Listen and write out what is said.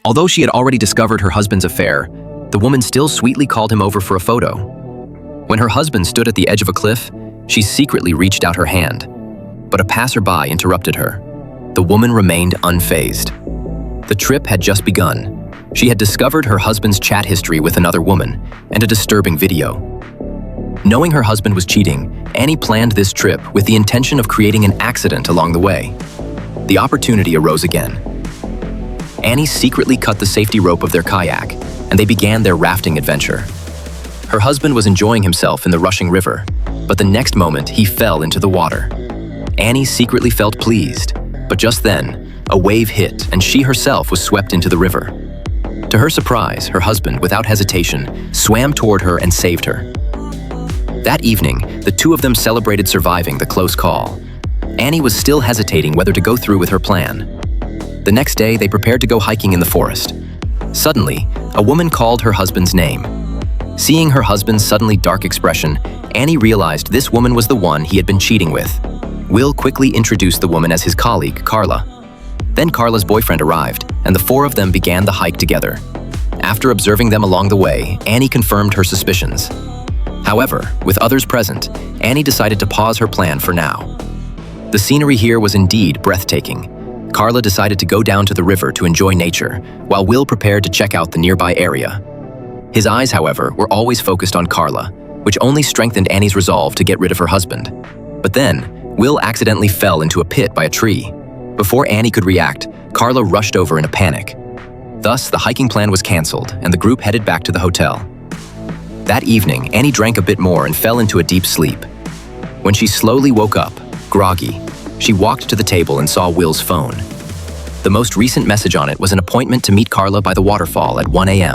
Although she had already discovered her husband's affair, the woman still sweetly called him over for a photo. When her husband stood at the edge of a cliff, she secretly reached out her hand, but a passerby interrupted her. The woman remained unfazed. The trip had just begun. She had discovered her husband's chat history with another woman and a disturbing video. Knowing her husband was cheating, Annie planned this trip with the intention of creating an accident along the way. The opportunity arose again. Annie secretly cut the safety rope of their kayak, and they began their rafting adventure. Her husband was enjoying himself in the rushing river, but the next moment he fell into the water. Annie secretly felt pleased, but just then, a wave hit and she herself was swept into the river. To her surprise, her husband, without hesitation, swam toward her and saved her. That evening, the two of them celebrated surviving the close call. Annie was still hesitating whether to go through with her plan. The next day, they prepared to go hiking in the forest. Suddenly, a woman called her husband's name. Seeing her husband's suddenly dark expression, Annie realized this woman was the one he had been cheating with. Will quickly introduced the woman as his colleague, Carla. Then Carla's boyfriend arrived, and the four of them began the hike together. After observing them along the way, Annie confirmed her suspicions. However, with others present, Annie decided to pause her plan for now. The scenery here was indeed breathtaking. Carla decided to go down to the river to enjoy nature, while Will prepared to check out the nearby area. His eyes, however, were always focused on Carla, which only strengthened Annie's resolve to get rid of her husband. But then, Will accidentally fell into a pit by a tree. Before Annie could react, Carla rushed over in a panic. Thus, the hiking plan was canceled, and the group headed back to the hotel. That evening, Annie drank a bit more and fell into a deep sleep. When she slowly woke up, groggy, she walked to the table and saw Will's phone. The most recent message on it was an appointment to meet Carla by the waterfall at 1 a.m.